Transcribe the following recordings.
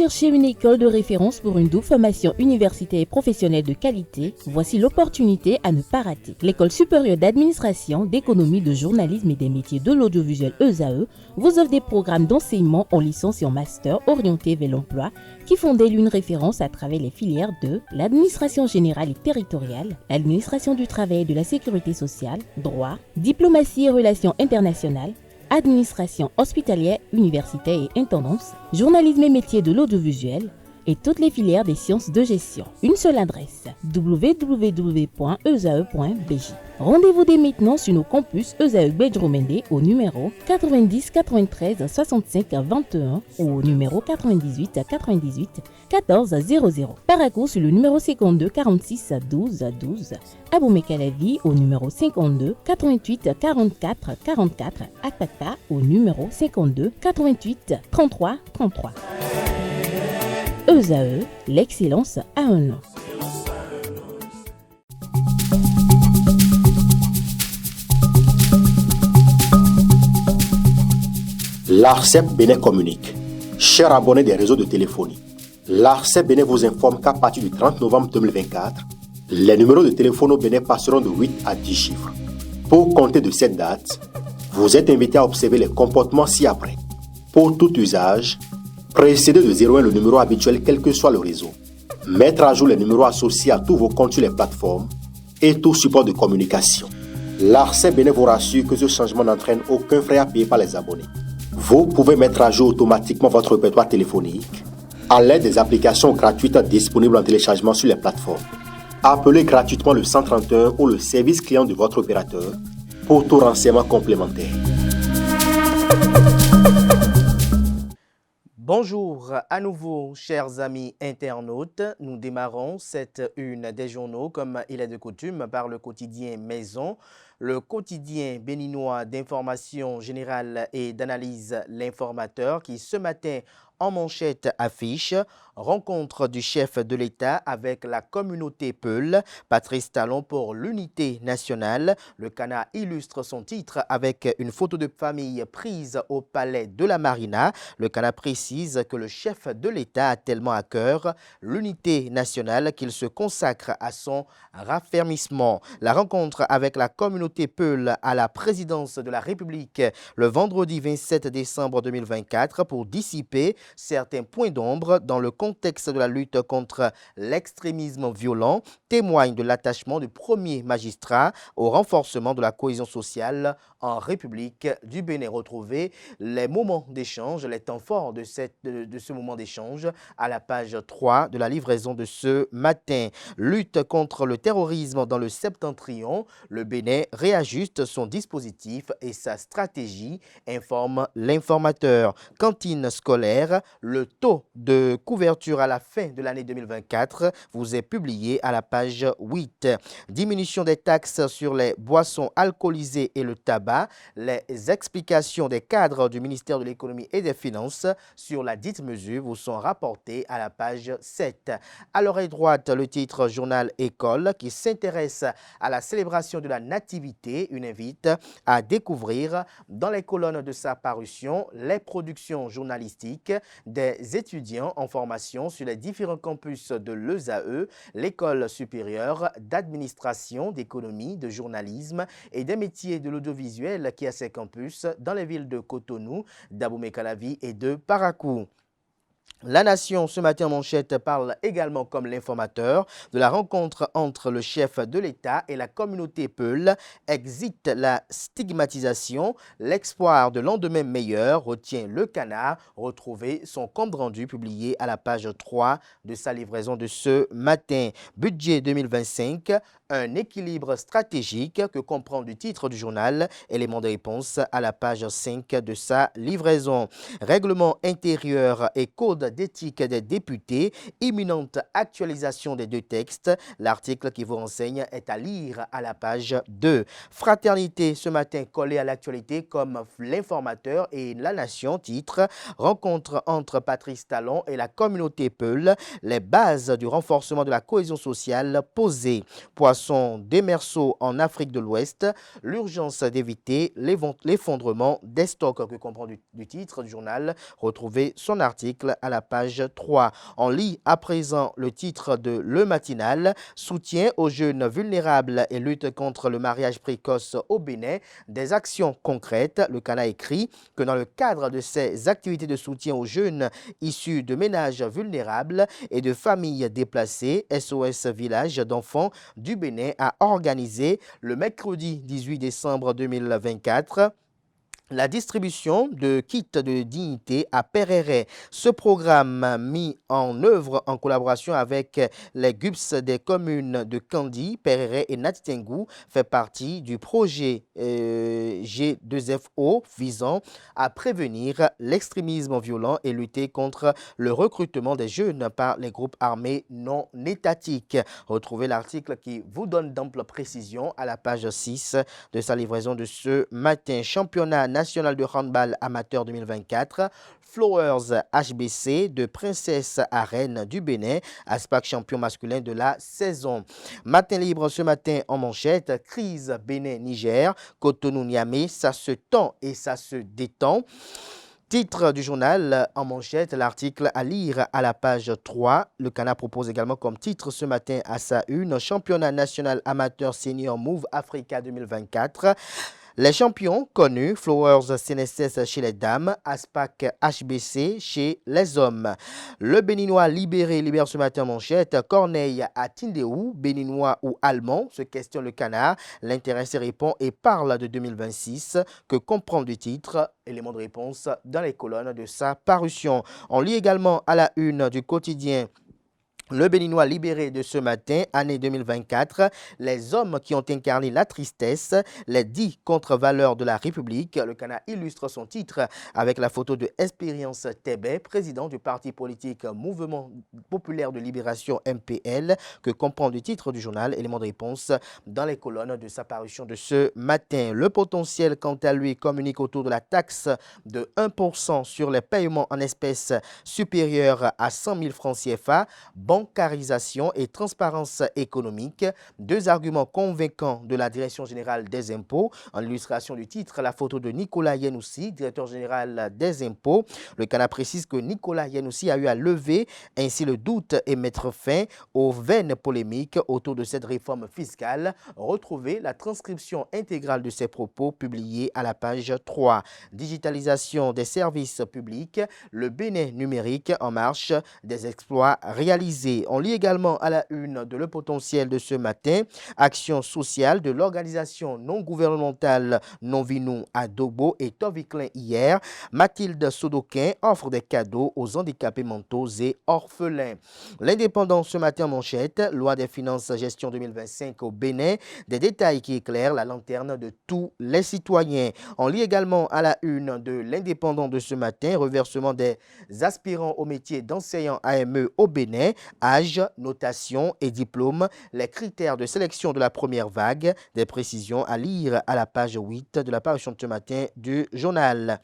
cherchez une école de référence pour une double formation universitaire et professionnelle de qualité? Voici l'opportunité à ne pas rater. L'École supérieure d'administration, d'économie, de journalisme et des métiers de l'audiovisuel ESAE vous offre des programmes d'enseignement en licence et en master orientés vers l'emploi qui font d'elle une référence à travers les filières de l'administration générale et territoriale, l'administration du travail et de la sécurité sociale, droit, diplomatie et relations internationales, administration hospitalière, universitaire et intendance, journalisme et métiers de l'audiovisuel et toutes les filières des sciences de gestion. Une seule adresse, www.esae.bj. Rendez-vous dès maintenant sur nos campus ESAE Bedjromende au numéro 90 93 65 21 ou au numéro 98 98 14 00. Paracourt sur le numéro 52 46 12 12. Aboumé-Calavi au numéro 52 88 44 44. Akpaka au numéro 52 88 33 33. ESAE, l'excellence à un nom. L'ARCEP Bénin communique. Chers abonnés des réseaux de téléphonie, l'ARCEP Bénin vous informe qu'à partir du 30 novembre 2024, les numéros de téléphone au Bénin passeront de 8 à 10 chiffres. Pour compter de cette date, vous êtes invité à observer les comportements ci-après. Pour tout usage, précédez de 01 le numéro habituel quel que soit le réseau. Mettre à jour les numéros associés à tous vos comptes sur les plateformes et tout support de communication. L'ARCEP Bénin vous rassure que ce changement n'entraîne aucun frais à payer par les abonnés. Vous pouvez mettre à jour automatiquement votre répertoire téléphonique à l'aide des applications gratuites disponibles en téléchargement sur les plateformes. Appelez gratuitement le 131 ou le service client de votre opérateur pour tout renseignement complémentaire. Bonjour à nouveau, chers amis internautes. Nous démarrons cette une des journaux, comme il est de coutume, par le quotidien Maison, le quotidien béninois d'information générale et d'analyse L'Informateur, qui ce matin en manchette affiche rencontre du chef de l'État avec la communauté Peul, Patrice Talon pour l'unité nationale. Le Cana illustre son titre avec une photo de famille prise au palais de la Marina. Le Cana précise que le chef de l'État a tellement à cœur l'unité nationale qu'il se consacre à son raffermissement. La rencontre avec la communauté Peul à la présidence de la République le vendredi 27 décembre 2024 pour dissiper certains points d'ombre dans le contexte de la lutte contre l'extrémisme violent témoigne de l'attachement du premier magistrat au renforcement de la cohésion sociale en République du Bénin. Retrouvez les moments d'échange, les temps forts de ce moment d'échange à la page 3 de la livraison de ce matin. Lutte contre le terrorisme dans le septentrion, le Bénin réajuste son dispositif et sa stratégie, informe l'informateur. Cantine scolaire, le taux de couverture à la fin de l'année 2024 vous est publié à la page 8. Diminution des taxes sur les boissons alcoolisées et le tabac. Les explications des cadres du ministère de l'Économie et des Finances sur la dite mesure vous sont rapportées à la page 7. À l'oreille droite, le titre Journal École qui s'intéresse à la célébration de la Nativité, une invite à découvrir dans les colonnes de sa parution les productions journalistiques des étudiants en formation sur les différents campus de l'ESAE, l'école supérieure d'administration, d'économie, de journalisme et des métiers de l'audiovisuel qui a ses campus dans les villes de Cotonou, d'Abomey-Calavi et de Paracourt. La Nation, ce matin en manchette, parle également comme l'informateur de la rencontre entre le chef de l'État et la communauté Peul. Exit la stigmatisation, l'espoir de lendemain meilleur retient le Canard. Retrouvez son compte rendu publié à la page 3 de sa livraison de ce matin. Budget 2025, un équilibre stratégique que comprend du titre du journal, élément de réponse à la page 5 de sa livraison. Règlement intérieur et code d'éthique des députés, imminente actualisation des deux textes. L'article qui vous renseigne est à lire à la page 2. Fraternité, ce matin collé à l'actualité comme l'informateur et la Nation, titre rencontre entre Patrice Talon et la communauté Peul, les bases du renforcement de la cohésion sociale posées. Poisson démerceau en Afrique de l'Ouest, l'urgence d'éviter l'effondrement des stocks que comprend du titre du journal. Retrouvez son article à la page 3. On lit à présent le titre de Le Matinal, soutien aux jeunes vulnérables et lutte contre le mariage précoce au Bénin, des actions concrètes. Le Cana écrit que dans le cadre de ces activités de soutien aux jeunes issus de ménages vulnérables et de familles déplacées, SOS Village d'enfants du Bénin a organisé le mercredi 18 décembre 2024 la distribution de kits de dignité à Pereret. Ce programme mis en œuvre en collaboration avec les GUPS des communes de Kandi, Pereret et Natitengu fait partie du projet G2FO visant à prévenir l'extrémisme violent et lutter contre le recrutement des jeunes par les groupes armés non étatiques. Retrouvez l'article qui vous donne d'amples précisions à la page 6 de sa livraison de ce matin. Championnat national de handball amateur 2024, Flowers HBC de Princesse à Rennes du Bénin, ASPAC champion masculin de la saison. Matin libre ce matin en manchette, crise Bénin-Niger, Cotonou-Niamey, ça se tend et ça se détend. Titre du journal en manchette, l'article à lire à la page 3. Le Cana propose également comme titre ce matin à sa une, championnat national amateur senior Move Africa 2024. Les champions connus, Flowers CNSS chez les dames, ASPAC HBC chez les hommes. Le Béninois libère ce matin manchette, Corneille à Tindéou, Béninois ou Allemand, se questionne le Canard. L'intéressé répond et parle de 2026, que comprend du titre, élément de réponse dans les colonnes de sa parution. On lit également à la une du quotidien Le Béninois libéré de ce matin, année 2024, les hommes qui ont incarné la tristesse, les 10 contre-valeurs de la République. Le Cana illustre son titre avec la photo de Expérience Tébé, président du parti politique Mouvement Populaire de Libération MPL, que comprend le titre du journal, élément de réponse dans les colonnes de sa parution de ce matin. Le potentiel, quant à lui, communique autour de la taxe de 1% sur les paiements en espèces supérieurs à 100 000 francs CFA, bancarisation et transparence économique, deux arguments convaincants de la Direction générale des impôts. En illustration du titre, la photo de Nicolas Yenoussi, directeur général des impôts. Le Cana précise que Nicolas Yenoussi a eu à lever ainsi le doute et mettre fin aux vaines polémiques autour de cette réforme fiscale. Retrouvez la transcription intégrale de ses propos publiés à la page 3. Digitalisation des services publics, le Bénin numérique en marche, des exploits réalisés. On lit également à la une de Le Potentiel de ce matin, action sociale de l'organisation non gouvernementale Non-Vinou à Dogbo et Toviklin hier. Mathilde Sodoquin offre des cadeaux aux handicapés mentaux et orphelins. L'Indépendant ce matin en manchette, loi des finances gestion 2025 au Bénin, des détails qui éclairent la lanterne de tous les citoyens. On lit également à la une de l'Indépendant de ce matin, reversement des aspirants au métier d'enseignant AME au Bénin, âge, notation et diplôme, les critères de sélection de la première vague, des précisions à lire à la page 8 de la parution de ce matin du journal.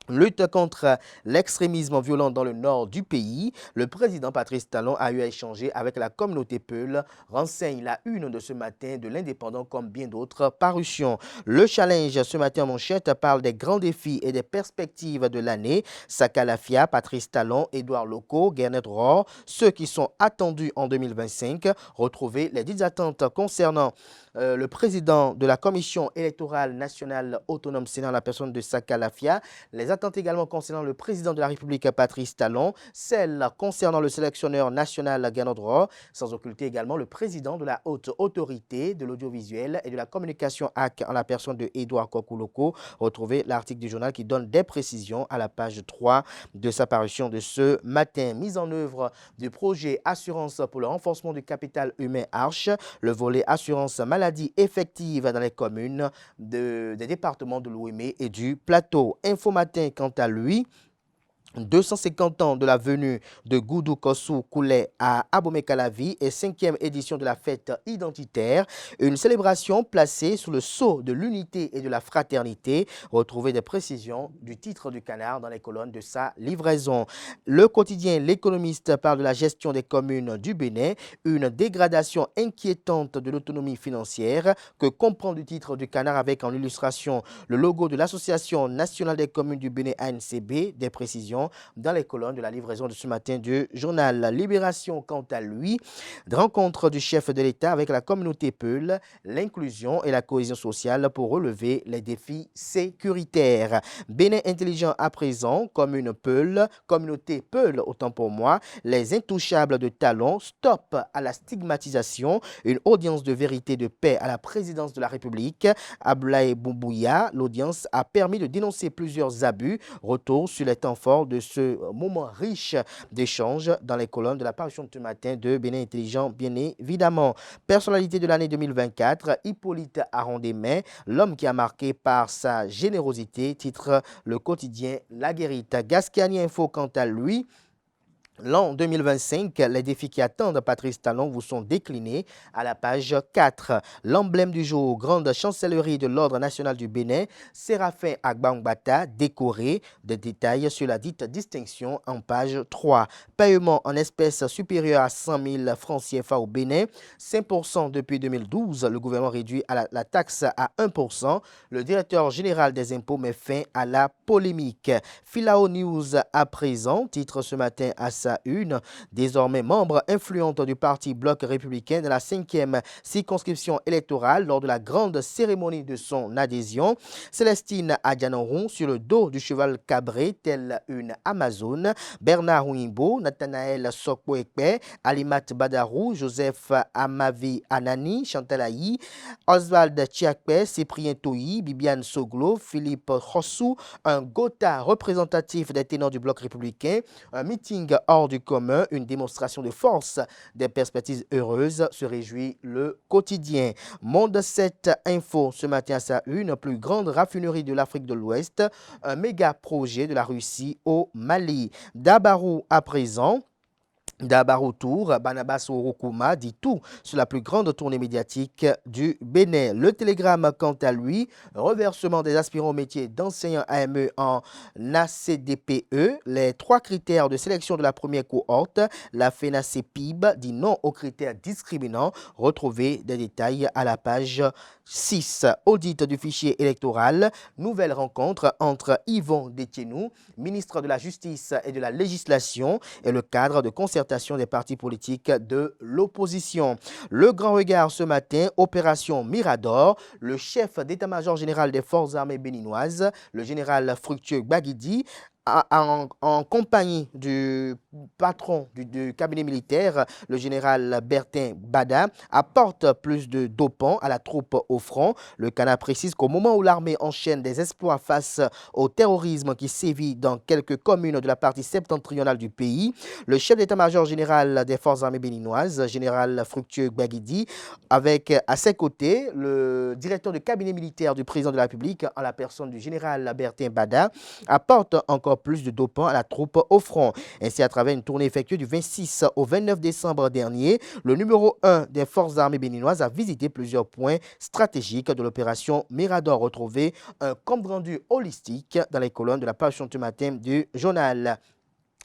Lutte contre l'extrémisme violent dans le nord du pays. Le président Patrice Talon a eu à échanger avec la communauté Peul, renseigne la une de ce matin de l'Indépendant comme bien d'autres parutions. Le challenge ce matin en manchette parle des grands défis et des perspectives de l'année. Sakalafia, Patrice Talon, Édouard Loco, Gernet Rohr, ceux qui sont attendus en 2025. Retrouvez les 10 attentes concernant le président de la Commission électorale nationale autonome Sénat, la personne de Sakalafia. Les attentes également concernant le président de la République, Patrice Talon, celles concernant le sélectionneur national Gernot Rohr, sans occulter également le président de la haute autorité de l'audiovisuel et de la communication AC en la personne de Édouard Kokouloko. Retrouvez l'article du journal qui donne des précisions à la page 3 de sa parution de ce matin. Mise en œuvre du projet Assurance pour le renforcement du capital humain Arche, le volet Assurance maladie effective dans les communes des départements de l'Ouémé et du Plateau. Info Matin, quant à lui, 250 ans de la venue de Goudou Kossou Koulé à Abomey-Calavi et 5e édition de la fête identitaire. Une célébration placée sous le sceau de l'unité et de la fraternité. Retrouvez des précisions du titre du Canard dans les colonnes de sa livraison. Le quotidien L'Économiste parle de la gestion des communes du Bénin. Une dégradation inquiétante de l'autonomie financière que comprend du titre du Canard avec en illustration le logo de l'Association nationale des communes du Bénin ANCB. Des précisions informations dans les colonnes de la livraison de ce matin du journal. Libération, quant à lui, rencontre du chef de l'État avec la communauté Peul, l'inclusion et la cohésion sociale pour relever les défis sécuritaires. Bénin intelligent à présent, commune Peul, communauté Peul, autant pour moi, les intouchables de talons, stop à la stigmatisation, une audience de vérité de paix à la présidence de la République. Ablaye Boubouya, l'audience a permis de dénoncer plusieurs abus. Retour sur les temps forts de ce moment riche d'échanges dans les colonnes de la parution de ce matin de Bénin intelligent, bien évidemment. Personnalité de l'année 2024, Hippolyte Arondemais, l'homme qui a marqué par sa générosité, titre le quotidien La Guérite. Gascani Info, quant à lui, l'an 2025, les défis qui attendent Patrice Talon vous sont déclinés à la page 4. L'emblème du jour, grande chancellerie de l'Ordre national du Bénin, Séraphin Agbangbata, décoré. Des détails sur la dite distinction en page 3. Paiement en espèces supérieur à 100 000 francs CFA au Bénin, 5% depuis 2012. Le gouvernement réduit la taxe à 1%. Le directeur général des impôts met fin à la polémique. Filao News à présent, titre ce matin à sa une, désormais membre influente du parti Bloc républicain de la 5e circonscription électorale lors de la grande cérémonie de son adhésion. Célestine Adjanoron sur le dos du cheval cabré, telle une Amazone. Bernard Ouimbo, Nathanaël Sokpoekpe, Alimat Badarou, Joseph Amavi Anani, Chantal Ayi, Oswald Chiakpe, Cyprien Toyi, Bibiane Soglo, Philippe Rossou, un Gotha représentatif des ténors du Bloc républicain, un meeting hors du commun, une démonstration de force, des perspectives heureuses, se réjouit le quotidien. Monde 7 Info, ce matin à sa une, plus grande raffinerie de l'Afrique de l'Ouest, un méga projet de la Russie au Mali. Dabarou à présent. Dabarou Tour, Banabas Orokuma dit tout sur la plus grande tournée médiatique du Bénin. Le Télégramme, quant à lui, reversement des aspirants au métier d'enseignant AME en ACDPE, les 3 critères de sélection de la première cohorte, la FENACEPIB dit non aux critères discriminants. Retrouvez des détails à la page 6. Audit du fichier électoral, nouvelle rencontre entre Yvon Détienou, ministre de la Justice et de la Législation, et le cadre de concertation des partis politiques de l'opposition. Le grand regard ce matin, opération Mirador, le chef d'état-major général des forces armées béninoises, le général Fructueux Baguidi, en compagnie du patron du cabinet militaire, le général Bertin Bada, apporte plus de dopants à la troupe au front. Le Canard précise qu'au moment où l'armée enchaîne des exploits face au terrorisme qui sévit dans quelques communes de la partie septentrionale du pays, le chef d'état-major général des forces armées béninoises, général Fructueux Baguidi, avec à ses côtés le directeur du cabinet militaire du président de la République, en la personne du général Bertin Bada, apporte encore plus de dopants à la troupe au front. Ainsi, à travers une tournée effectuée du 26 au 29 décembre dernier, le numéro 1 des forces armées béninoises a visité plusieurs points stratégiques de l'opération Mirador. Retrouvé un compte-rendu holistique dans les colonnes de la page ce matin du journal.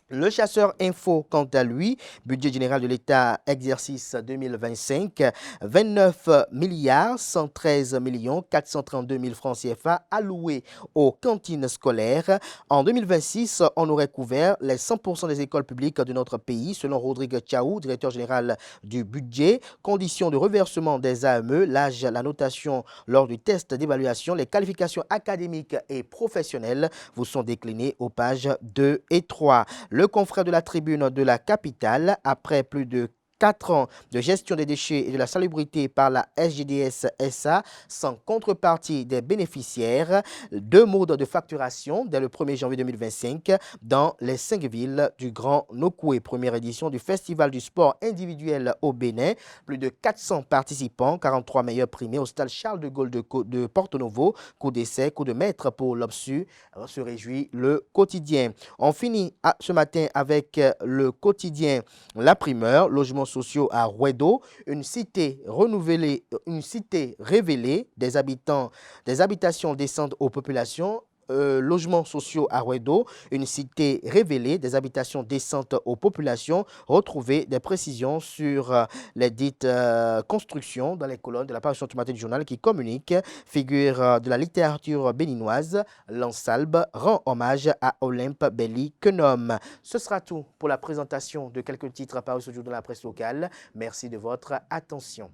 Le chasseur Info, quant à lui, budget général de l'État, exercice 2025, 29 milliards 113 millions 432 000 francs CFA alloués aux cantines scolaires. En 2026, on aurait couvert les 100% des écoles publiques de notre pays, selon Rodrigue Tchaou, directeur général du budget. Conditions de reversement des AME, l'âge, la notation lors du test d'évaluation, les qualifications académiques et professionnelles vous sont déclinées aux pages 2 et 3. Le confrère de la Tribune de la capitale, après plus de 4 ans de gestion des déchets et de la salubrité par la SGDS SA sans contrepartie des bénéficiaires. 2 modes de facturation dès le 1er janvier 2025 dans les 5 villes du Grand Nokoué. Première édition du Festival du sport individuel au Bénin. Plus de 400 participants, 43 meilleurs primés au stade Charles de Gaulle de Porto-Novo. Coup d'essai, coup de maître pour l'OPSU. Se réjouit le quotidien. On finit ce matin avec le quotidien La Primeur, logement sociaux à Rouedo, une cité renouvelée, une cité révélée, des habitations décentes aux populations, logements sociaux à Ouedo, une cité révélée, des habitations décentes aux populations. Retrouvez des précisions sur les dites constructions dans les colonnes de la parution automatique du journal qui communique. Figure de la littérature béninoise, Lansalbe rend hommage à Olympe Belli Kenom. Ce sera tout pour la présentation de quelques titres apparus ce jour dans la presse locale. Merci de votre attention.